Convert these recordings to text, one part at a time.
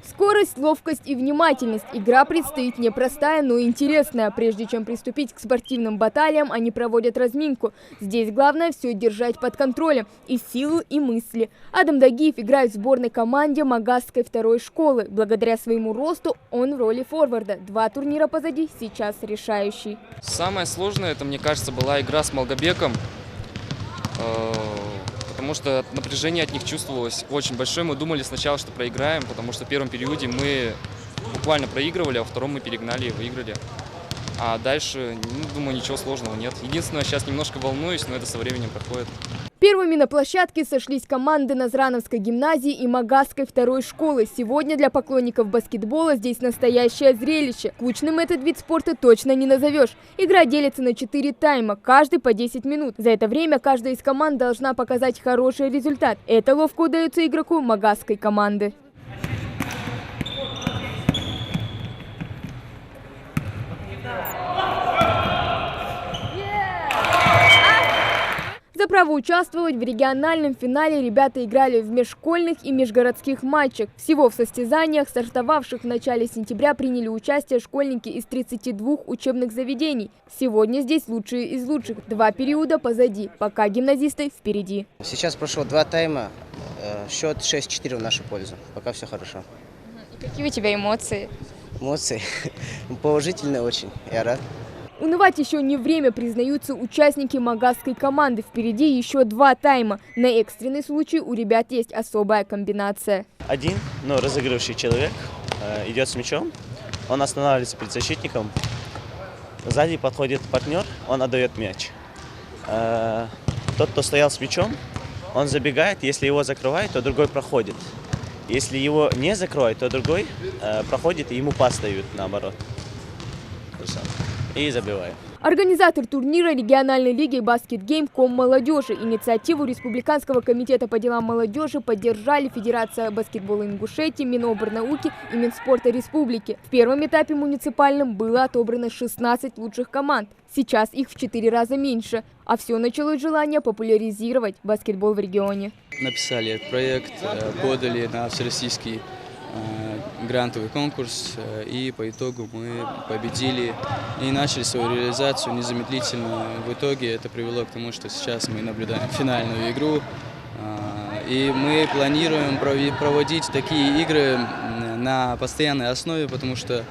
Скорость, ловкость и внимательность. Игра предстоит непростая, но интересная. Прежде чем приступить к спортивным баталиям, они проводят разминку. Здесь главное все держать под контролем. И силу, и мысли. Адам Дагиев играет в сборной команде Магасской второй школы. Благодаря своему росту он в роли форварда. 2 турнира позади, сейчас решающий. Самое сложное, это, мне кажется, была игра с Малгобеком. Потому что напряжение от них чувствовалось очень большое. Мы думали сначала, что проиграем, потому что в первом периоде мы буквально проигрывали, а во втором мы перегнали и выиграли. А дальше, думаю, ничего сложного нет. Единственное, сейчас немножко волнуюсь, но это со временем проходит. Первыми на площадке сошлись команды Назрановской гимназии и Магасской второй школы. Сегодня для поклонников баскетбола здесь настоящее зрелище. Скучным этот вид спорта точно не назовешь. Игра делится на 4 тайма, каждый по 10 минут. За это время каждая из команд должна показать хороший результат. Это ловко удается игроку Магасской команды. За право участвовать в региональном финале ребята играли в межшкольных и межгородских матчах. Всего в состязаниях, стартовавших в начале сентября, приняли участие школьники из 32 учебных заведений. Сегодня здесь лучшие из лучших. 2 периода позади, пока гимназисты впереди. Сейчас прошло 2 тайма, счет 6-4 в нашу пользу. Пока все хорошо. И какие у тебя эмоции? Эмоции положительные очень, я рад. Унывать еще не время, признаются участники Магасской команды. Впереди еще 2 тайма. На экстренный случай у ребят есть особая комбинация. Один, но разыгрывающий человек идет с мячом, он останавливается перед защитником, сзади подходит партнер, он отдает мяч. Тот, кто стоял с мячом, он забегает, если его закрывает, то другой проходит. Если его не закроет, то другой проходит и ему пас дают наоборот. И забиваем. Организатор турнира региональной лиги «Баскетгейм» Ком молодежи. Инициативу Республиканского комитета по делам молодежи поддержали Федерация баскетбола Ингушетии, Минобрнауки и Минспорта Республики. В первом этапе муниципальном было отобрано 16 лучших команд. Сейчас их в 4 раза меньше. А все началось с желания популяризировать баскетбол в регионе. Написали этот проект, подали на всероссийский грантовый конкурс, и по итогу мы победили и начали свою реализацию незамедлительно. В итоге это привело к тому, что сейчас мы наблюдаем финальную игру, и мы планируем проводить такие игры на постоянной основе, потому что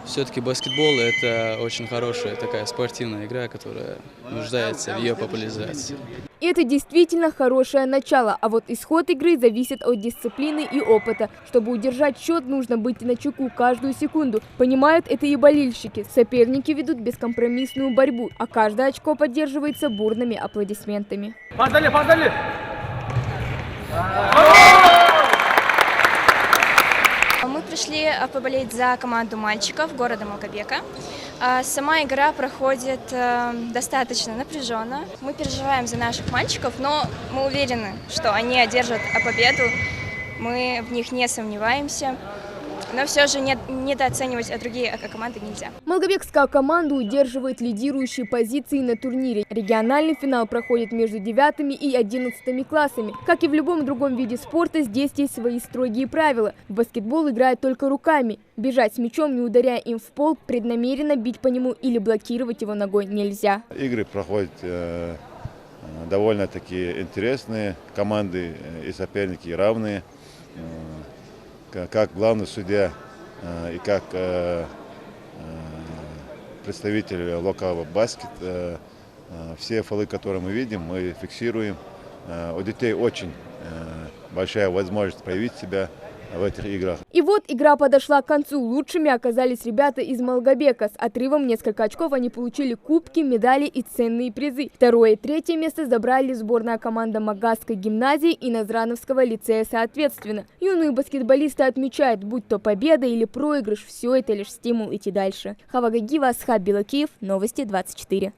все-таки баскетбол – это очень хорошая такая спортивная игра, которая нуждается в ее популяризации. Это действительно хорошее начало, а вот исход игры зависит от дисциплины и опыта. Чтобы удержать счет, нужно быть начеку каждую секунду. Понимают это и болельщики. Соперники ведут бескомпромиссную борьбу, а каждое очко поддерживается бурными аплодисментами. Подали! Мы пришли поболеть за команду мальчиков города Малгобека. Сама игра проходит достаточно напряженно. Мы переживаем за наших мальчиков, но мы уверены, что они одержат победу. Мы в них не сомневаемся. Но все же недооценивать другие команды нельзя. Малгобекская команда удерживает лидирующие позиции на турнире. Региональный финал проходит между 9 и 11 классами. Как и в любом другом виде спорта, здесь есть свои строгие правила. В баскетбол играют только руками. Бежать с мячом, не ударяя им в пол, преднамеренно бить по нему или блокировать его ногой нельзя. Игры проходят довольно-таки интересные. Команды и соперники равные. Как главный судья и как представитель локального баскет, все фолы, которые мы видим, мы фиксируем. У детей очень большая возможность проявить себя в этих играх. И вот игра подошла к концу. Лучшими оказались ребята из Малгобека. С отрывом несколько очков они получили кубки, медали и ценные призы. 2 и 3 место забрали сборная команда Магасской гимназии и Назрановского лицея соответственно. Юные баскетболисты отмечают, будь то победа или проигрыш, все это лишь стимул идти дальше. Хава Гагиева, Асхаб Белакиев, Новости 24.